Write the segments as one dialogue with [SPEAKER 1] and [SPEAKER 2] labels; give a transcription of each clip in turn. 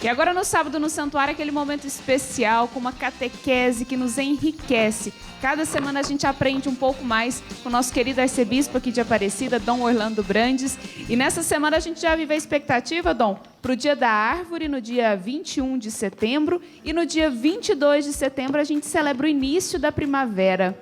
[SPEAKER 1] E agora no sábado no santuário, aquele momento especial com uma catequese que nos enriquece. Cada semana a gente aprende um pouco mais com o nosso querido arcebispo aqui de Aparecida, Dom Orlando Brandes. E nessa semana a gente já vive a expectativa, Dom, para o Dia da Árvore, no dia 21 de setembro. E no dia 22 de setembro a gente celebra o início da primavera.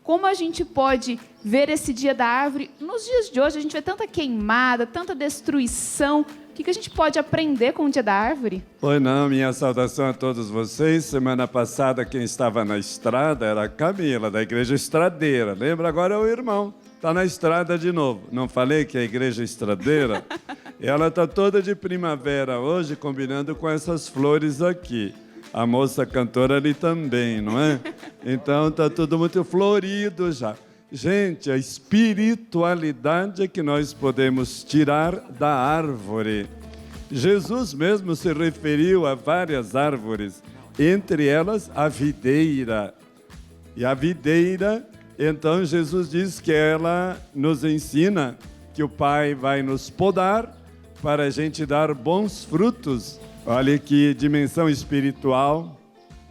[SPEAKER 1] Como a gente pode ver esse Dia da Árvore? Nos dias de hoje a gente vê tanta queimada, tanta destruição. O que a gente pode aprender com o Dia da Árvore?
[SPEAKER 2] Oi, não, minha saudação a todos vocês. Semana passada quem estava na estrada era a Camila, da Igreja Estradeira. Lembra? Agora é o irmão. Está na estrada de novo. Não falei que é a Igreja Estradeira? Ela está toda de primavera hoje, combinando com essas flores aqui. A moça cantora ali também, não é? Então está tudo muito florido já. Gente, a espiritualidade que nós podemos tirar da árvore. Jesus mesmo se referiu a várias árvores, entre elas a videira. E a videira, então Jesus diz que ela nos ensina que o Pai vai nos podar para a gente dar bons frutos. Olha que dimensão espiritual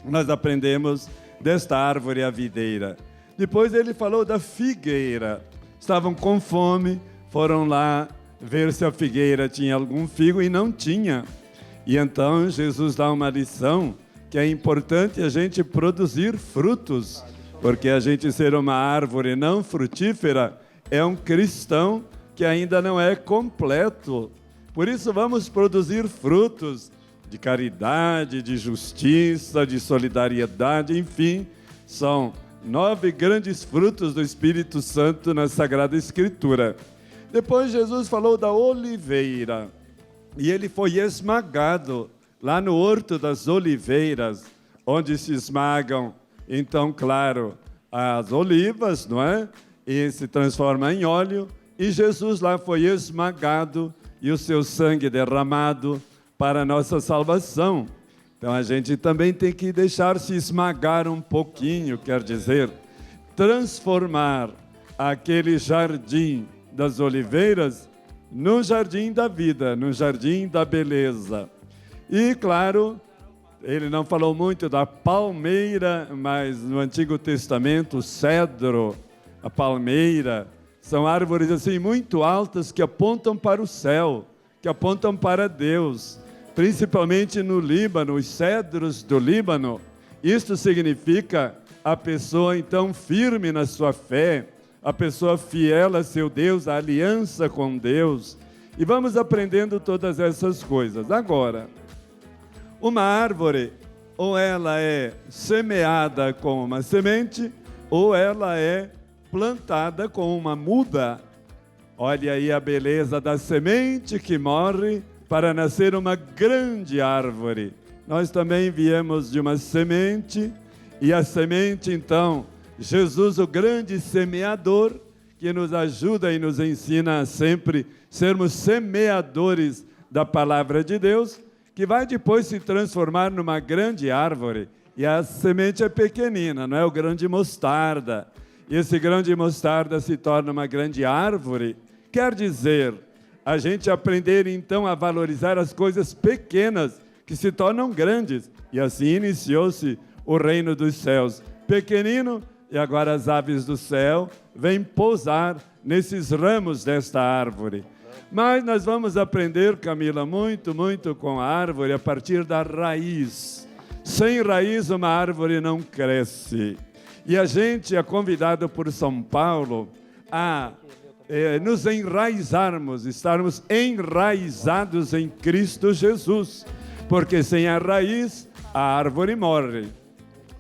[SPEAKER 2] nós aprendemos desta árvore, a videira. Depois ele falou da figueira. Estavam com fome, foram lá ver se a figueira tinha algum figo e não tinha. E então Jesus dá uma lição que é importante a gente produzir frutos, porque a gente ser uma árvore não frutífera é um cristão que ainda não é completo. Por isso vamos produzir frutos de caridade, de justiça, de solidariedade, enfim, são 9 grandes frutos do Espírito Santo na Sagrada Escritura. Depois Jesus falou da oliveira. E ele foi esmagado lá no Horto das Oliveiras, onde se esmagam, então, claro, as olivas, não é? E se transforma em óleo. E Jesus lá foi esmagado e o seu sangue derramado para a nossa salvação. Então a gente também tem que deixar-se esmagar um pouquinho, quer dizer, transformar aquele jardim das oliveiras no jardim da vida, no jardim da beleza. E, claro, ele não falou muito da palmeira, mas no Antigo Testamento, o cedro, a palmeira, são árvores assim muito altas que apontam para o céu, que apontam para Deus. Principalmente no Líbano, os cedros do Líbano. Isto significa a pessoa, então, firme na sua fé, a pessoa fiel a seu Deus, a aliança com Deus. E vamos aprendendo todas essas coisas. Agora, uma árvore, ou ela é semeada com uma semente, ou ela é plantada com uma muda. Olha aí a beleza da semente que morre para nascer uma grande árvore. Nós também viemos de uma semente, e a semente, então, Jesus, o grande semeador, que nos ajuda e nos ensina a sempre sermos semeadores da palavra de Deus, que vai depois se transformar numa grande árvore. E a semente é pequenina, não é o grão de mostarda. E esse grão de mostarda se torna uma grande árvore. Quer dizer, a gente aprender então a valorizar as coisas pequenas que se tornam grandes. E assim iniciou-se o reino dos céus. Pequenino, e agora as aves do céu vêm pousar nesses ramos desta árvore. Mas nós vamos aprender, Camila, muito com a árvore a partir da raiz. Sem raiz uma árvore não cresce. E a gente é convidado por São Paulo a nos enraizarmos, estarmos enraizados em Cristo Jesus, porque sem a raiz a árvore morre.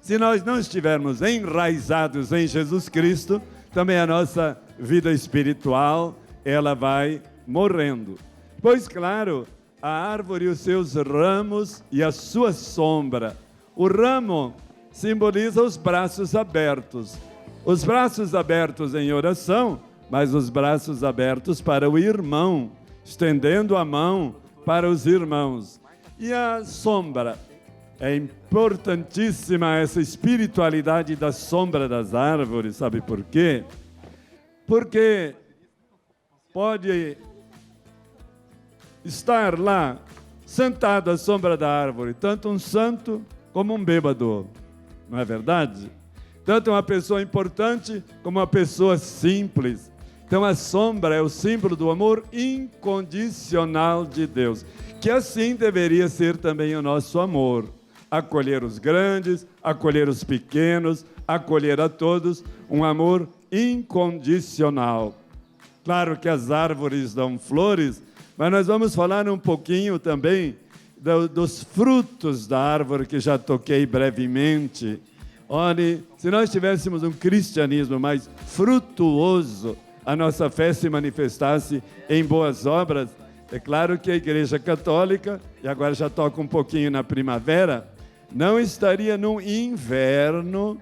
[SPEAKER 2] Se nós não estivermos enraizados em Jesus Cristo, também a nossa vida espiritual, ela vai morrendo. Pois claro, a árvore e os seus ramos e a sua sombra. O ramo simboliza os braços abertos. Os braços abertos em oração, mas os braços abertos para o irmão, estendendo a mão para os irmãos. E a sombra, é importantíssima essa espiritualidade da sombra das árvores, sabe por quê? Porque pode estar lá sentado à sombra da árvore, tanto um santo como um bêbado, não é verdade? Tanto uma pessoa importante como uma pessoa simples. Então a sombra é o símbolo do amor incondicional de Deus, que assim deveria ser também o nosso amor. Acolher os grandes, acolher os pequenos, acolher a todos, um amor incondicional. Claro que as árvores dão flores, mas nós vamos falar um pouquinho também dos frutos da árvore, que já toquei brevemente. Olha, se nós tivéssemos um cristianismo mais frutuoso, a nossa fé se manifestasse em boas obras, é claro que a Igreja Católica, e agora já toca um pouquinho na primavera, não estaria num inverno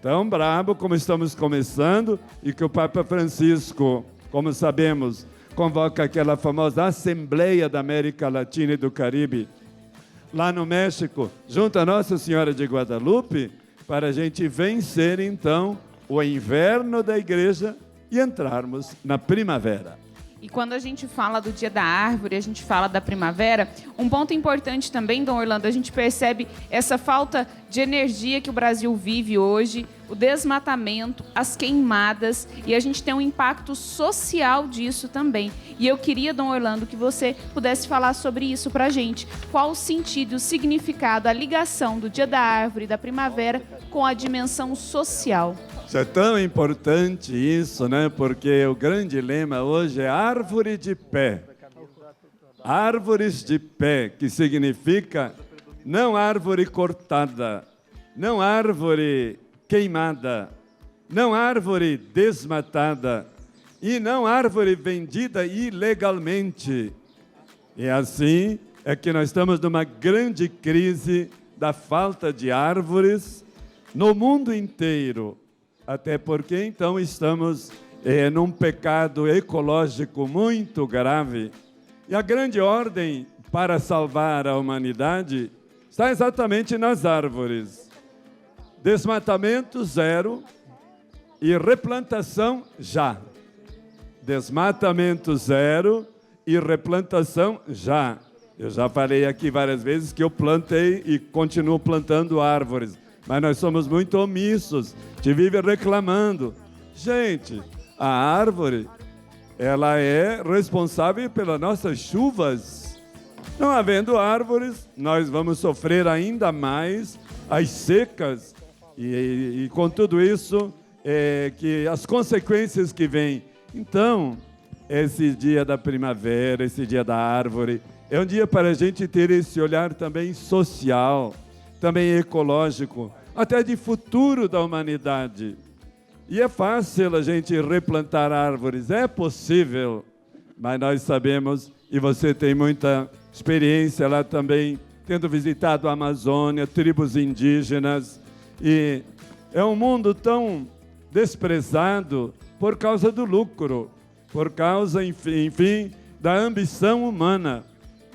[SPEAKER 2] tão brabo como estamos começando, e que o Papa Francisco, como sabemos, convoca aquela famosa Assembleia da América Latina e do Caribe, lá no México, junto a Nossa Senhora de Guadalupe, para a gente vencer, então, o inverno da igreja e entrarmos na primavera.
[SPEAKER 1] E quando a gente fala do Dia da Árvore, a gente fala da primavera, um ponto importante também, Dom Orlando, a gente percebe essa falta de energia que o Brasil vive hoje, o desmatamento, as queimadas, e a gente tem um impacto social disso também. E eu queria, Dom Orlando, que você pudesse falar sobre isso para a gente. Qual o sentido, o significado, a ligação do Dia da Árvore e da primavera com a dimensão social?
[SPEAKER 2] Isso é tão importante isso, né? Porque o grande lema hoje é árvore de pé. Árvores de pé, que significa não árvore cortada, não árvore queimada, não árvore desmatada e não árvore vendida ilegalmente. E assim é que nós estamos numa grande crise da falta de árvores no mundo inteiro. Até porque, então, estamos num pecado ecológico muito grave. E a grande ordem para salvar a humanidade está exatamente nas árvores. Desmatamento zero e replantação já. Desmatamento zero e replantação já. Eu já falei aqui várias vezes que eu plantei e continuo plantando árvores. Mas nós somos muito omissos, te vive reclamando. Gente, a árvore, ela é responsável pelas nossas chuvas. Não havendo árvores, nós vamos sofrer ainda mais as secas. E com tudo isso, que as consequências que vêm. Então, esse dia da primavera, esse dia da árvore, é um dia para a gente ter esse olhar também social, também ecológico, até de futuro da humanidade. E é fácil a gente replantar árvores, é possível, mas nós sabemos, e você tem muita experiência lá também, tendo visitado a Amazônia, tribos indígenas, e é um mundo tão desprezado por causa do lucro, por causa, enfim, da ambição humana.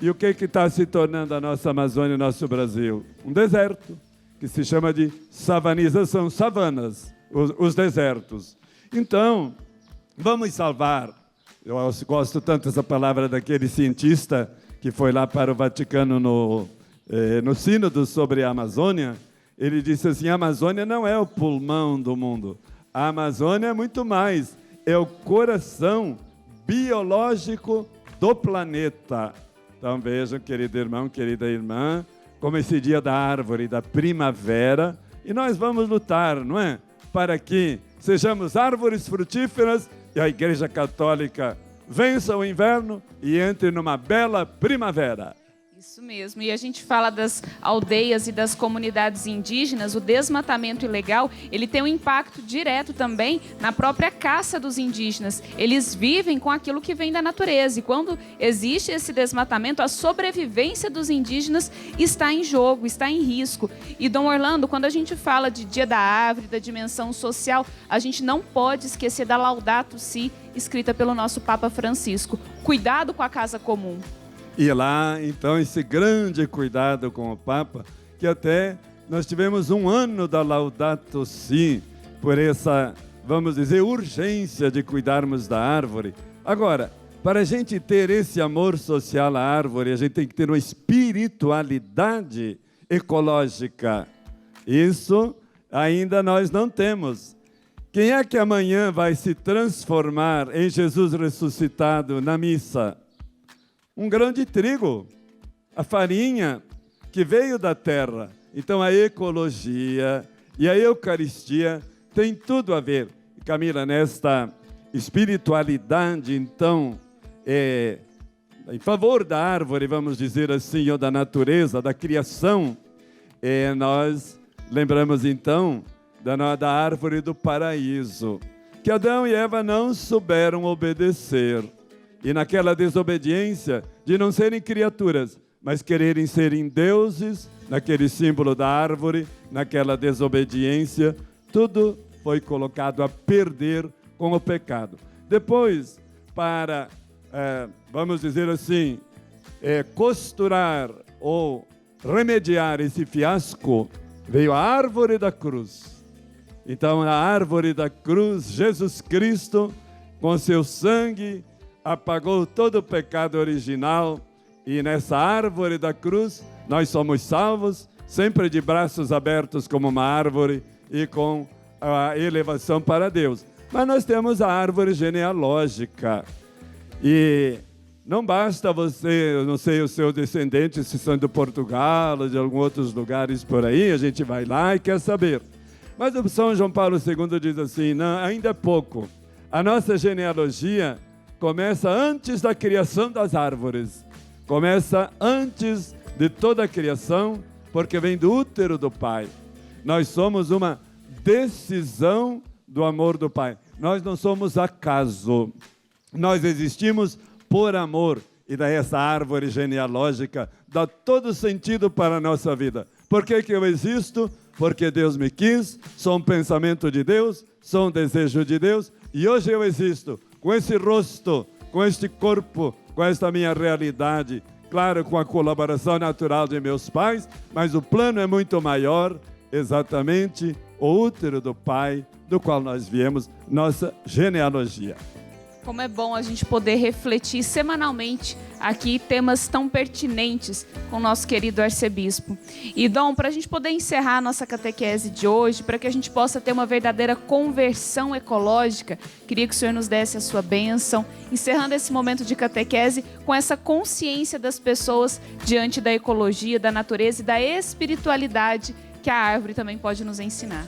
[SPEAKER 2] E o que está se tornando a nossa Amazônia e o nosso Brasil? Um deserto, que se chama de savanização, savanas, os desertos. Então, vamos salvar. Eu gosto tanto dessa palavra daquele cientista que foi lá para o Vaticano no sínodo sobre a Amazônia. Ele disse assim, a Amazônia não é o pulmão do mundo. A Amazônia é muito mais, é o coração biológico do planeta. Então vejam, querido irmão, querida irmã, como esse dia da árvore, da primavera, e nós vamos lutar, não é? Para que sejamos árvores frutíferas e a Igreja Católica vença o inverno e entre numa bela primavera.
[SPEAKER 1] Isso mesmo, e a gente fala das aldeias e das comunidades indígenas, o desmatamento ilegal, ele tem um impacto direto também na própria caça dos indígenas. Eles vivem com aquilo que vem da natureza, e quando existe esse desmatamento, a sobrevivência dos indígenas está em jogo, está em risco. E, Dom Orlando, quando a gente fala de Dia da Árvore, da dimensão social, a gente não pode esquecer da Laudato Si, escrita pelo nosso Papa Francisco. Cuidado com a casa comum.
[SPEAKER 2] E lá, então, esse grande cuidado com o Papa, que até nós tivemos um ano da Laudato Si, por essa, vamos dizer, urgência de cuidarmos da árvore. Agora, Para a gente ter esse amor social à árvore, a gente tem que ter uma espiritualidade ecológica. Isso ainda nós não temos. Quem é que amanhã vai se transformar em Jesus ressuscitado na missa? Um grão de trigo, a farinha que veio da terra. Então a ecologia e a Eucaristia tem tudo a ver. Camila, nesta espiritualidade, então, em favor da árvore, vamos dizer assim, ou da natureza, da criação, nós lembramos então da árvore do paraíso, que Adão e Eva não souberam obedecer. E naquela desobediência de não serem criaturas, mas quererem serem deuses, naquele símbolo da árvore, naquela desobediência, tudo foi colocado a perder com o pecado. Depois, para, vamos dizer assim, costurar ou remediar esse fiasco, veio a árvore da cruz. Então, a árvore da cruz, Jesus Cristo, com seu sangue, apagou todo o pecado original, e nessa árvore da cruz nós somos salvos, sempre de braços abertos como uma árvore e com a elevação para Deus. Mas nós temos a árvore genealógica, e não basta você, eu não sei, os seus descendentes se são de Portugal ou de alguns outros lugares por aí, a gente vai lá e quer saber. Mas o São João Paulo II diz assim, não, ainda é pouco. A nossa genealogia começa antes da criação das árvores. Começa antes de toda a criação, porque vem do útero do Pai. Nós somos uma decisão do amor do Pai. Nós não somos acaso. Nós existimos por amor. E daí essa árvore genealógica dá todo sentido para a nossa vida. Por que eu existo? Porque Deus me quis, sou um pensamento de Deus, sou um desejo de Deus, e hoje eu existo com esse rosto, com este corpo, com esta minha realidade, claro, com a colaboração natural de meus pais, mas o plano é muito maior, exatamente o útero do Pai, do qual nós viemos, nossa genealogia.
[SPEAKER 1] Como é bom a gente poder refletir semanalmente aqui temas tão pertinentes com o nosso querido arcebispo. E, Dom, para a gente poder encerrar a nossa catequese de hoje, para que a gente possa ter uma verdadeira conversão ecológica, queria que o senhor nos desse a sua bênção, encerrando esse momento de catequese com essa consciência das pessoas diante da ecologia, da natureza e da espiritualidade que a árvore também pode nos ensinar.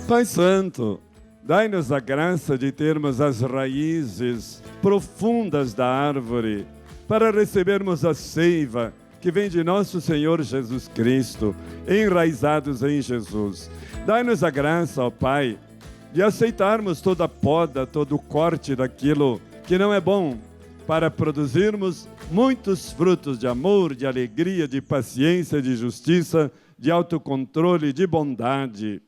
[SPEAKER 2] Pai Santo, dai-nos a graça de termos as raízes profundas da árvore para recebermos a seiva que vem de nosso Senhor Jesus Cristo, enraizados em Jesus. Dai-nos a graça, ó Pai, de aceitarmos toda a poda, todo o corte daquilo que não é bom, para produzirmos muitos frutos de amor, de alegria, de paciência, de justiça, de autocontrole, de bondade.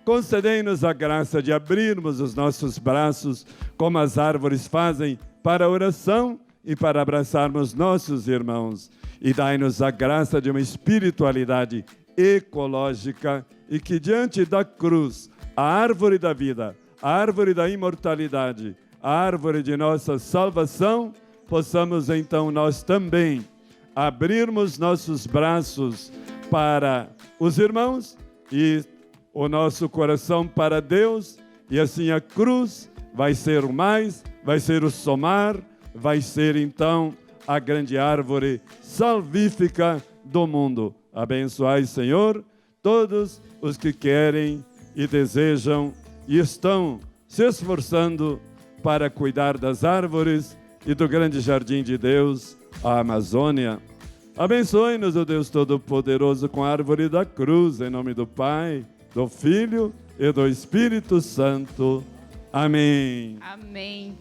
[SPEAKER 2] Concedei-nos a graça de abrirmos os nossos braços, como as árvores fazem, para a oração e para abraçarmos nossos irmãos. E dai-nos a graça de uma espiritualidade ecológica e que diante da cruz, a árvore da vida, a árvore da imortalidade, a árvore de nossa salvação, possamos então nós também abrirmos nossos braços para os irmãos e o nosso coração para Deus, e assim a cruz vai ser o mais, vai ser o somar, vai ser então a grande árvore salvífica do mundo. Abençoai, Senhor, todos os que querem e desejam e estão se esforçando para cuidar das árvores e do grande jardim de Deus, a Amazônia. Abençoe-nos, o Deus Todo-Poderoso, com a árvore da cruz, em nome do Pai, do Filho e do Espírito Santo. Amém.
[SPEAKER 1] Amém.